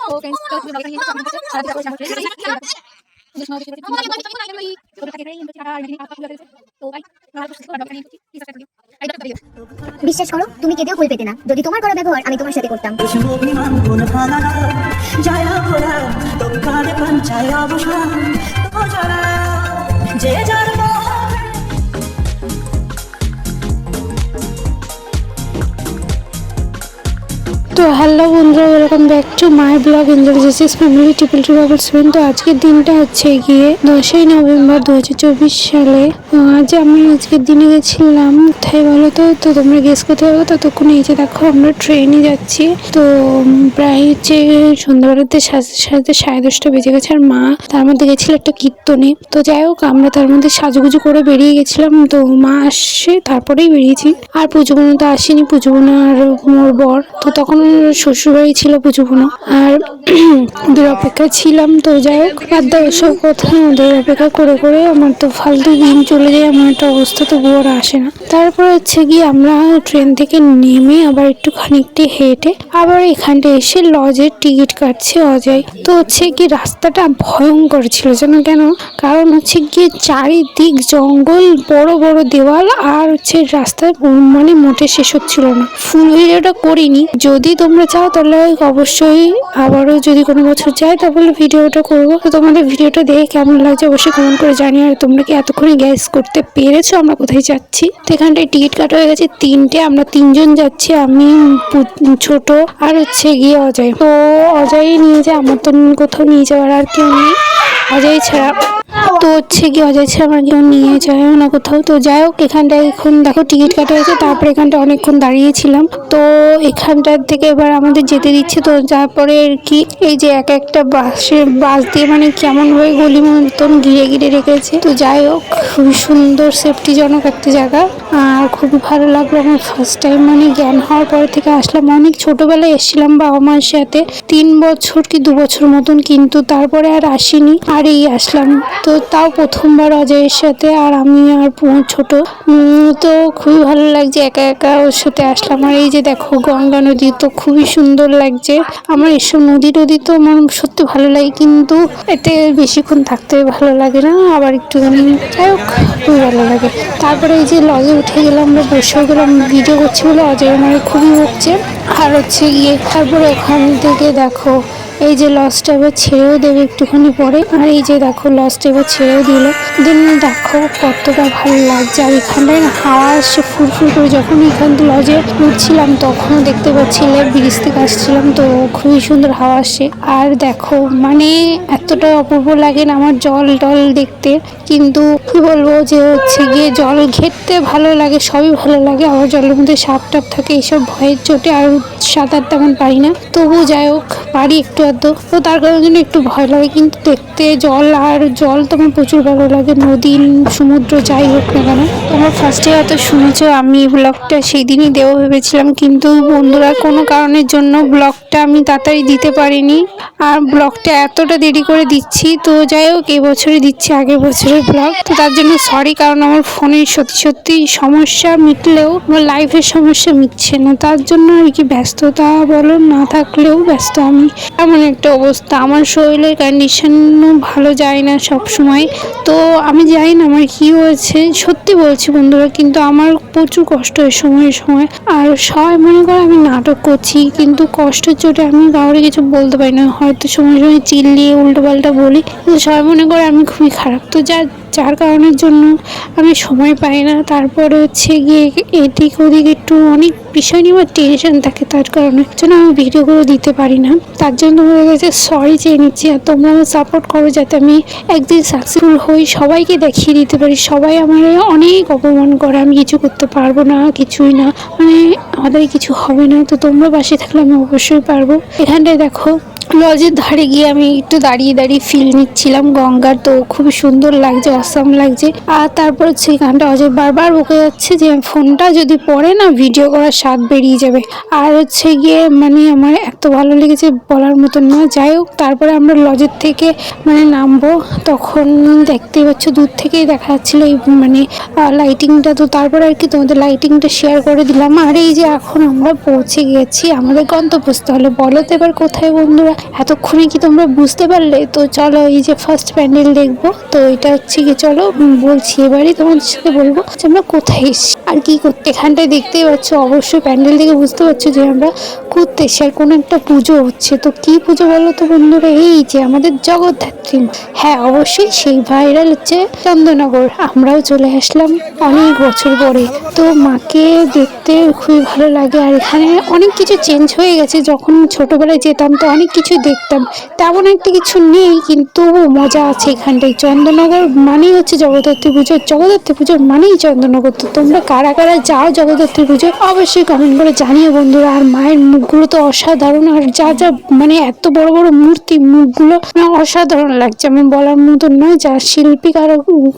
তো फ्रेंड्स তো তুমি ব্লগটা নিয়ে সারা দিন করে বিশ্বাস করো তুমি কেঁদেও ভুল পেতে না যদি তোমার করা ব্যবহার আমি তোমার সাথে করতাম। তো হ্যালো বন্ধুরা, welcome back to my blog Indrajit's family triple ট্রাভেলসমেন্ট। তো আজকের দিনটা হচ্ছে গিয়ে 10ই নভেম্বর 2024 সালে। আজ আমি আজকের দিনে গেছিলাম কোথায় বলো তো? তো তোমরা গেস করতে পারো। ততক্ষণে এই যে দেখো আমরা ট্রেনে যাচ্ছি। তো প্রায় হচ্ছে সন্ধ্যাবেলাতে সাজতে সাজতে 10:30 বেজে গেছে। আর মা তার মধ্যে গেছিল একটা কীর্তনে। তো যাই হোক, আমরা তার মধ্যে সাজুগুজু করে বেরিয়ে গেছিলাম। তো মা আসছে তারপরেই বেরিয়েছি। আর পুজোবোনা তো আসেনি, পুজোবোনা আর মোর বর। তো তখন শ্বশুরবাড়ি ছিল পুজোবোনা, আর ওদের অপেক্ষা ছিলাম। তো যাই হোক, বাদ দাও ওসব কথা। ওদের অপেক্ষা করে করে আমার তো ফালতু দিন চলে যায়। আমার একটা অবস্থা তো বর আসে না। তারপর হচ্ছে গিয়ে আমরা ট্রেন থেকে নেমে আবার একটু খানিকটি হেঁটে আবার এখানটা এসে লজের টিকিট কাটছে অজয়। তো হচ্ছে কি রাস্তাটা ভয়ঙ্কর ছিল জানো কেন? কারণ হচ্ছে গিয়ে চারিদিক জঙ্গল, বড় বড় দেওয়াল, আর হচ্ছে রাস্তায় মানে মোটে শেষ হচ্ছিল না। ফুল ভিডিওটা করিনি, যদি তোমরা চাও তাহলে অবশ্যই আবারও যদি কোনো বছর যাই তাহলে ভিডিওটা করবো। তো তোমাদের ভিডিওটা দেখে কেমন লাগছে অবশ্যই কমেন্ট করে জানিও। আর তোমরা কি এতক্ষণে গ্যাস করতে পেরেছো আমরা কোথায় যাচ্ছি? তো এখানটায় টিকিট কাটা হয়ে গেছে 3টে, আমরা 3জন যাচ্ছি, আমি ছোট আর হচ্ছে গিয়ে অজয়। তো অজয় নিয়ে যায়, আমার তো কোথাও নিয়ে যাওয়ার আর কেউ নেই অজয় ছাড়া। তো হচ্ছে কি অজয় ছাড়া আমার কেউ নিয়ে যায় না কোথাও। তো যাই হোক, এখানটায় এখন দেখো টিকিট কাটা হয়েছে। তারপরে এখানটা অনেকক্ষণ দাঁড়িয়েছিলাম। তো এখানটার থেকে এবার আমাদের যেতে দিচ্ছে। তো তারপরে আর কি এই যে একটা বাস দিয়ে মানে কেমন হয়ে গলি মতন ঘিরে ঘিরে রেখেছে। তো যাই হোক, খুবই সুন্দর সেফটিজনক একটা জায়গা। আর খুবই ভালো লাগলো। আমার ফার্স্ট টাইম মানে জ্ঞান হওয়ার পর থেকে আসলাম। অনেক ছোটবেলায় এসেছিলাম বাবা মার সাথে, 3 বছর কি 2 বছর মতন, কিন্তু তারপরে আর আসিনি। আর এই আসলাম। তো তাও প্রথমবার অজয়ের সাথে, আর আমি আর ছোট। তো খুবই ভালো লাগছে, একা একা ওর সাথে আসলাম। আর এই যে দেখো গঙ্গা নদী, তো খুবই সুন্দর লাগছে। আমার এসব নদী টদী তো আমার সত্যি ভালো লাগে, কিন্তু এতে বেশিক্ষণ থাকতে ভালো লাগে না। আবার একটুখানি যাই হোক, খুবই ভালো লাগে। তারপরে এই যে লজে উঠে গেলাম, আমরা বসে গেলাম। ভিডিও করছি বলে অজয় আমার খুবই হচ্ছে। আর হচ্ছে গিয়ে তারপরে ওখান থেকে দেখো এই যে লজটা এবার ছেড়েও দেবে একটুখানি পরে। আর এই যে দেখো লজটা এবার ছেড়েও দিল। দিন দেখো কতটা ভালো লাগছে। আর এখানটায় না হাওয়া আসছে ফুরফুর করে। যখন এখান থেকে লজে উঠছিলাম তখনও দেখতে পাচ্ছিলে ব্রিজ থেকে আসছিলাম, তো খুবই সুন্দর হাওয়া আসছে। আর দেখো মানে এতটা অপূর্ব লাগে না আমার জল টল দেখতে, কিন্তু কি বলবো যে হচ্ছে গিয়ে জল ঘেরতে ভালো লাগে, সবই ভালো লাগে। আবার জলের মধ্যে সাপ টাপ থাকে, এইসব ভয়ের চোটে আর সাঁতার তেমন পারি না। তবু যাই হোক পারি একটু আধটু। তো তার কারণে জন্য একটু ভয় লাগে, কিন্তু দেখতে জল আর জল তো আমার প্রচুর ভালো লাগে। নদী সমুদ্র যাই হোক না কেন। তোমরা ফার্স্টে হয়তো শুনেছো আমি ব্লগটা সেই দিনই দেবো ভেবেছিলাম, কিন্তু বন্ধুরা কোনো কারণের জন্য ব্লগটা আমি তাড়াতাড়ি দিতে পারিনি। আর ব্লগটা এতটা দেরি করে দিচ্ছি। তো যাই হোক এবছরই দিচ্ছি আগের বছরের ব্লগ। তো তার জন্য সরি, কারণ আমার ফোনের সত্যি সত্যি সমস্যা মিটলেও আমার লাইফের সমস্যা মিটছে না। তার জন্য আর কি ব্যস্ততা বলো, না থাকলেও ব্যস্ত আমি। এমন একটা অবস্থা, আমার শরীরের কন্ডিশনও ভালো যায় না সব সময়। তো আমি জানি না আমার কি হয়েছে, সত্যি বলছি বন্ধুরা, কিন্তু আমার প্রচুর কষ্ট হয় সময়ে সময়। আর সবাই মনে করে আমি নাটক করছি, কিন্তু কষ্টের চোটে আমি কাউকে কিছু বলতে পারি না। হয়তো সময় সময় চিল্লিয়ে উল্টো পাল্টা বলি, কিন্তু সবাই মনে করে আমি খুবই খারাপ। তো যার কারণের জন্য আমি সময় পাই না। তারপরে হচ্ছে গিয়ে এদিক ওদিক একটু অনেক বিষয় নিয়ে আমার টেনশন থাকে, তার কারণে জন্য আমি ভিডিওগুলো দিতে পারি না। তার জন্য হয়ে গেছে সরি চেয়ে নিচ্ছি। আর তোমরা আমার সাপোর্ট করো যাতে আমি একদিন সাকসেসফুল হই, সবাইকে দেখিয়ে দিতে পারি। সবাই আমার অনেক অপমান করে, আমি কিছু করতে পারবো না, কিছুই না, মানে আমাদের কিছু হবে না। তো তোমরা পাশে থাকলে আমি অবশ্যই পারবো। এখানটায় দেখো লজের ধারে গিয়ে আমি একটু দাঁড়িয়ে দাঁড়িয়ে ফিল নিচ্ছিলাম গঙ্গার। তো খুবই সুন্দর লাগছে, অসাম লাগছে। আর তারপর হচ্ছে গানটা অজয় বারবার বকে যাচ্ছে যে ফোনটা যদি পড়ে না ভিডিও করার স্বাদ বেরিয়ে যাবে। আর হচ্ছে গিয়ে মানে আমার এত ভালো লেগেছে বলার মতন না। যাই হোক, তারপরে আমরা লজের থেকে মানে নামবো, তখন দেখতেই পাচ্ছ দূর থেকেই দেখা যাচ্ছিল এই মানে লাইটিংটা। তো তারপরে আর কি তোমাদের লাইটিংটা শেয়ার করে দিলাম। আর এই যে এখন আমরা পৌঁছে গেছি আমাদের গন্তব্যস্থলে। বলো তো এবার কোথায় বন্ধুরা? এতক্ষণে কি তোমরা বুঝতে পারলে? তো চলো এই যে ফার্স্ট প্যান্ডেল দেখবো। তো এটা হচ্ছে কি, চলো বলছি এবারই তোমাদের সাথে বলবো যে আমরা কোথায় এসেছি আর কি করতে। এখানটায় দেখতেই পাচ্ছ, অবশ্যই প্যান্ডেল দেখে বুঝতে পারছো যে আমরা ঘুরতে এসেছি আর কোনো একটা পুজো হচ্ছে। তো কি পুজো বলো তো বন্ধুরা? এই যে আমাদের জগদ্ধাত্রী মা। হ্যাঁ অবশ্যই সেই ভাইরাল হচ্ছে চন্দননগর। আমরাও চলে আসলাম অনেক বছর পরে। তো মাকে দেখতে খুবই ভালো লাগে। আর এখানে অনেক কিছু চেঞ্জ হয়ে গেছে, যখন ছোটবেলায় যেতাম তো অনেক কিছুই দেখতাম, তেমন একটা কিছু নেই কিন্তু মজা আছে এখানটায়। চন্দননগর মানেই হচ্ছে জগদ্ধাত্রী পুজো, জগদ্ধাত্রী পুজো মানেই চন্দননগর। তো তোমরা কারা কারা যাও জগদ্ধাত্রী পুজো অবশ্যই কমেন্ট করে জানিও বন্ধুরা। আর মায়ের মুখগুলো তো অসাধারণ, আর যা যা মানে এত বড় বড় মূর্তি, মুখগুলো অসাধারণ লাগছে, আমার বলার মতন নয়। যা শিল্পী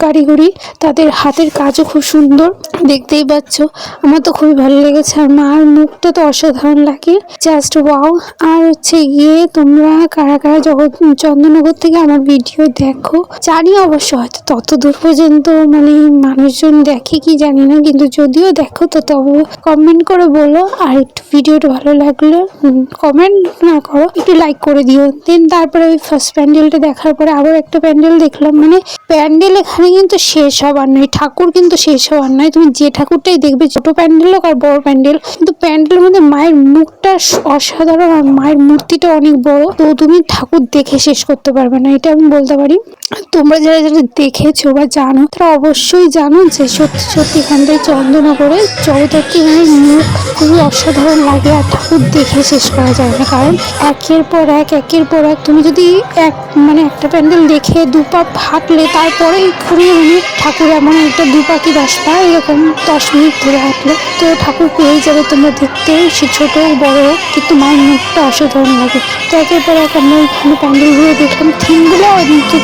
কারিগরি, তাদের হাতের কাজও খুব সুন্দর, দেখতেই পাচ্ছ। আমার তো খুবই ভালো লেগেছে, আর মার মুখটা তো অসাধারণ লাগে, জাস্ট ওয়াও। আর হচ্ছে গিয়ে তোমরা কারা কারা চন্দননগর থেকে আমার ভিডিও দেখো জানি অবশ্য, হয়তো তত দূর পর্যন্ত মানে মানুষজন দেখে কি জানি না, কিন্তু যদিও দেখো তো তবে কমেন্ট করে বলো। আর একটু ভিডিওটা ভালো লাগলে কমেন্ট না করো, একটু লাইক করে দিও। দেন তারপরে ওই ফার্স্ট প্যান্ডেলটা দেখার পরে আবার একটা প্যান্ডেল দেখলাম। মানে প্যান্ডেল এখানে কিন্তু শেষ হবার নয়, ঠাকুর কিন্তু শেষ হবার নয়। তুমি যে ঠাকুরটাই দেখবে, ছোট প্যান্ডেল হোক আর বড় প্যান্ডেল, কিন্তু প্যান্ডেলের মধ্যে মায়ের মুখটা অসাধারণ, আর মায়ের মূর্তিটা অনেক বড়। তো তুমি ঠাকুর দেখে শেষ করতে পারবে না, এটা আমি বলতে পারি। তোমরা যারা যারা দেখেছো বা জানো তারা অবশ্যই জানো যে সত্যি সত্যি এখানটায় চন্দননগরে জগদ্ধাত্রী মায়ের মুখ খুবই অসাধারণ লাগে, আর ঠাকুর দেখে শেষ করা যায় না। কারণ একের পর এক তুমি যদি একটা প্যান্ডেল দেখে দুপা হাঁটলে, তারপরে খুবই মানে ঠাকুর এমন একটা দুপা কি 10 পা এরকম 10 মিনিট ধরে হাঁটলে তো ঠাকুর পেয়ে যাবে তোমরা দেখতে, সে ছোট বড়, কিন্তু মায়ের মুখটা অসাধারণ লাগে। তো একের পর এক আমরা ওইখানে প্যান্ডেলগুলো দেখলাম। থিমগুলো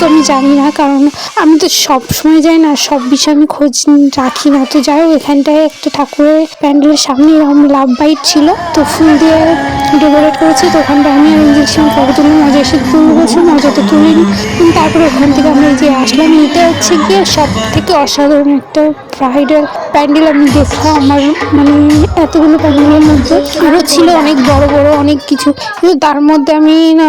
তো আমি জানি না, কারণ আমি তো সব সময় যাই না, সব বিষয়ে আমি খোঁজ রাখি না। তো যাই হোক, এখানটায় একটা ঠাকুরের প্যান্ডেলের সামনে এরকম লাভ বাইট ছিল, তো ফুল দিয়ে ডেকোরেট করেছে। তো ওখানটা আমি আর ইঞ্জেকশন ফটো তুলে মজা এসে তুলে বসে, মজা তো তুলিনি। তারপরে ওখান থেকে আমরা যে আসলাম, এটা হচ্ছে গিয়ে সব থেকে অসাধারণ একটা ব্রাইডাল প্যান্ডেল আমি দেখলাম। আমার মানে এতগুলো প্যান্ডেলের মধ্যে আরও ছিল অনেক বড় বড় অনেক কিছু, কিন্তু তার মধ্যে আমি না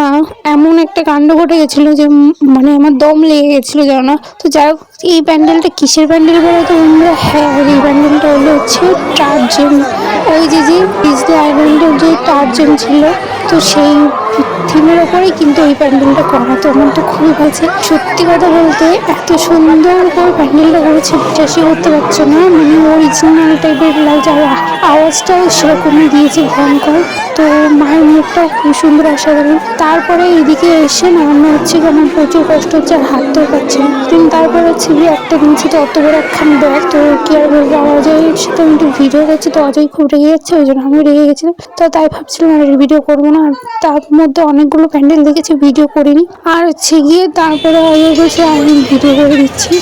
এমন একটা কাণ্ড ঘটে গেছিলো যে মানে আমার দম লেগে গেছিলো জানো না। তো যাই হোক, এই প্যান্ডেলটা কিসের প্যান্ডেল বলো তো বন্ধুরা? হ্যাঁ, এই প্যান্ডেলটা হচ্ছে টার্জেন, ওই যে ডিজনি আইল্যান্ডের যে টার্জেন ছিল, তো সেই থিমের ওপরেই কিন্তু এই প্যান্ডেলটা করা। তো আমার তো খুবই ভালো, সত্যি কথা বলতে এত সুন্দর করে প্যান্ডেলটা করেছে, বিশ্বাসই করতে পারছো না। মানে অরিজিনাল টাইপের লাগছে, আর আওয়াজটাও সেরকমই দিয়েছে ভয়ঙ্কর। তো মায়ের মুখটাও খুব সুন্দর, অসাধারণ। তারপরে এইদিকে এসে নামানো হচ্ছে, আমার প্রচুর কষ্ট হচ্ছে, আর হাঁটতেও পারছি না। কিন্তু তারপর হচ্ছে গিয়ে একটা নিচে তো অত বড় একখান ব্যাগ, তো কি আর বলবো, অজয়ের সাথে আমি একটু ভিডিও করছি, তো অজয় খুব রেগে যাচ্ছে, ওই জন্য আমি রেগে গেছিলাম। তো তাই ভাবছিলাম আর ভিডিও করবো না। আর তার মধ্যে অনেকগুলো প্যান্ডেল দেখেছি, ভিডিও করিনি। আর হচ্ছে গিয়ে তারপরে অজয় বলছে আমি ভিডিও করে দিচ্ছি।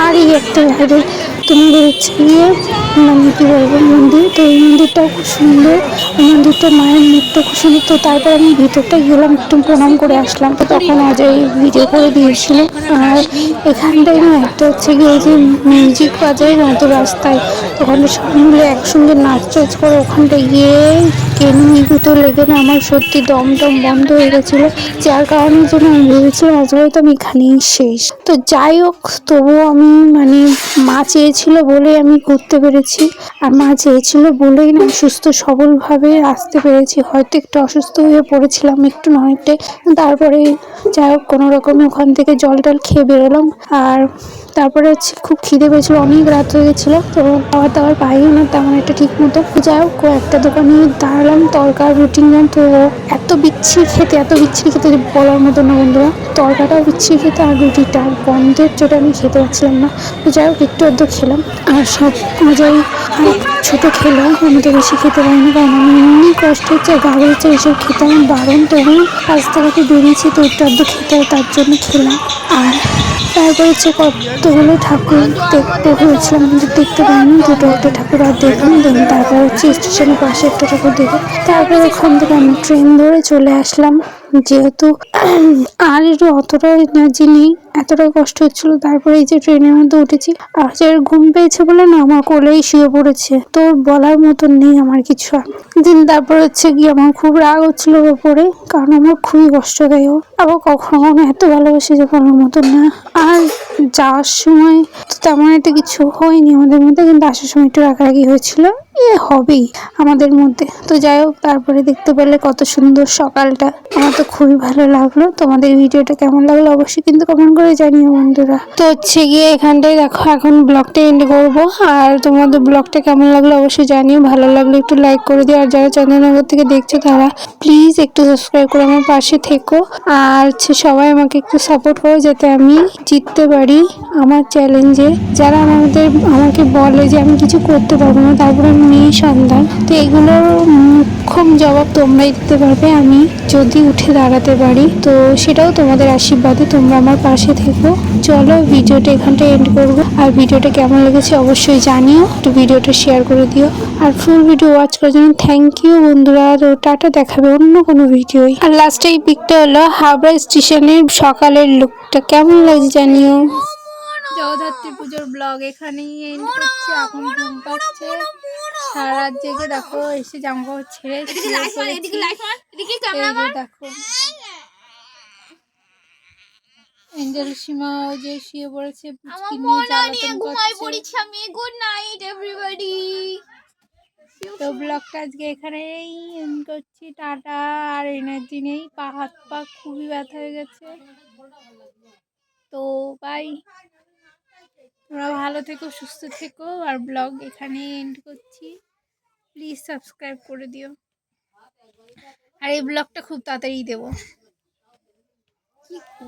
আর এই একটা ভাইরাল তোমাদের হচ্ছে গিয়ে মানে কী বলবো মন্দির, তো এই মন্দিরটাও খুব সুন্দর, মন্দিরটা মায়ের মুখটা খুব সুন্দর। তো তারপর আমি ভিতরটা গেলাম, একটু প্রণাম করে আসলাম। তো তখন অজয় ভিডিও করে দিয়েছিল। আর এখানটায় না একটা হচ্ছে গিয়ে যে মিউজিক বাজায় না, তো রাস্তায় ওখানে সব মিলে একসঙ্গে নাচ করে ওখানটায় গিয়ে কেনুইগুতো লেগে না আমার সত্যি দম বন্ধ হয়ে গেছিলো, যার কারণের জন্য আমি ভেবেছিলাম আজ হয়তো আমি এখানেই শেষ। তো যাই হোক, তবুও আমি মানে মা চেয়েছিল বলেই আমি ঘুরতে পেরেছি, আর মা চেয়েছিল বলেই না সুস্থ সবলভাবে আসতে পেরেছি। হয়তো একটু অসুস্থ হয়ে পড়েছিলাম, একটু না অনেকটাই। তারপরে যাই হোক কোনো রকমে ওখান থেকে জল টল খেয়ে বেরোলাম। আর তারপরে হচ্ছে খুব খিদে পেয়েছিলো, অনেক রাত হয়ে গেছিলো, তো খাবার দাবার পাইও না তেমন একটা ঠিক মতো। যাই হোক একটা দোকানে দাঁড়ালাম, তরকার রুটি নিলাম। তো এত বিচ্ছিরি খেতে যে বলার মতো না বন্ধুরা, তরকাটাও বিচ্ছিরি খেতে, আর রুটিটা আর গন্ধের চোটে আমি খেতে পারছিলাম না। তো যাই হোক একটু আধটু খেলাম, আর সব মজাই ছোটো খেলাম, আমি তো বেশি খেতে পারিনি, কারণ আমি এমনি কষ্ট হচ্ছে, গাড়ি হচ্ছে, এইসব খেতে আমার বারণ। তবু রাস্তাঘাটে বেরিয়েছি, তো একটু আধটু খেতে হয়, তার জন্য খেলাম। আর তারপর হচ্ছে কতগুলো ঠাকুর দেখতে হয়েছিলাম, কিন্তু দেখতে পাইনি, দুটো একটা ঠাকুর আর দেখলাম। দেন তারপর হচ্ছে স্টেশনের পাশে একটা ঠাকুর দেখে তারপর ওখান থেকে আমি ট্রেন ধরে চলে আসলাম যেহেতু আর একটু অতটা এনার্জি নেই, এতটা কষ্ট হচ্ছিল। তারপরে এই যে ট্রেনের মধ্যে উঠেছি, আজের ঘুম পেয়েছে বলে না আমার কোলেই শুয়ে পড়েছে। তো বলার মতন নেই আমার কিছু। দিন তারপর হচ্ছে গিয়ে আমার খুব রাগ হচ্ছিল ওর উপরে, কারণ আমার খুবই কষ্ট দেয় ও। আবার কখনো এত ভালোবাসে যে বলার মতন না। আর যাওয়ার সময় তো তেমন একটা কিছু হয়নি আমাদের মধ্যে, কিন্তু আসার সময় একটু রাগারাগি হয়েছিল, হবেই আমাদের মধ্যে। তো যাই হোক, তারপরে দেখতে পেলে কত সুন্দর সকালটা। আমার তো খুবই ভালো লাগলো। তোমাদের ভিডিওটা কেমন লাগলো অবশ্যই কিন্তু কমেন্ট করে জানিও বন্ধুরা। তো হচ্ছে গিয়ে এখানটায় দেখো, এখন ব্লগটা এন্ড করবো। আর তোমাদের ব্লগটা কেমন লাগলো অবশ্যই জানিও। ভালো লাগলে একটু লাইক করে দিও। আর যারা চন্দননগর থেকে দেখছো তারা প্লিজ একটু সাবস্ক্রাইব করে আমার পাশে থেকো। আর হচ্ছে সবাই আমাকে একটু সাপোর্ট করো যাতে আমি জিততে পারি আমার চ্যালেঞ্জে। যারা আমাকে বলে যে আমি কিছু করতে পারবো না, তারপরে আমি মেয়ে সন্তান, তো এগুলোর মোক্ষম জবাব তোমরাই দিতে পারবে আমি যদি উঠে দাঁড়াতে পারি। তো সেটাও তোমাদের আশীর্বাদে, তোমরা আমার পাশে থেকো। চলো ভিডিওটা এখানটা এন্ড করবো। আর ভিডিওটা কেমন লেগেছে অবশ্যই জানিও, একটু ভিডিওটা শেয়ার করে দিও। আর ফুল ভিডিও ওয়াচ করার জন্য থ্যাংক ইউ বন্ধুরা। তো টাটা, দেখাবে অন্য কোনো ভিডিওই। আর লাস্টে এই পিকটা হলো হাবড়া স্টেশনের সকালের লুকটা, কেমন লাগছে জানিও। জগদ্ধাত্রী পুজোর ব্লগ এখানেই এন্ড করছে। এখন ঘুম পাচ্ছে, সারা রাত জেগে দেখো এসে জামা কাপড় ছেড়ে দেখো এঞ্জেল সীমা ওই যে শুয়ে পড়েছে, পুচকি নিয়ে জ্বালাতন করছে। Good night everybody. তো ব্লগটা আজকে এখানেই এন্ড করছি। টাটা। আর এনার্জি নেই, পা হাত পা খুবই ব্যথা হয়ে গেছে। তো বাই, তোমরা ভালো থেকো, সুস্থ থেকো। আর ব্লগ এখানেই এন্ড করছি। প্লিজ সাবস্ক্রাইব করে দিও। আর এই ব্লগটা খুব তাড়াতাড়ি দেবো।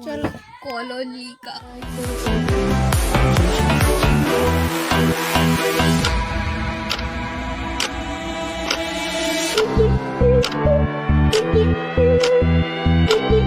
চলো কললিকা। Thank you.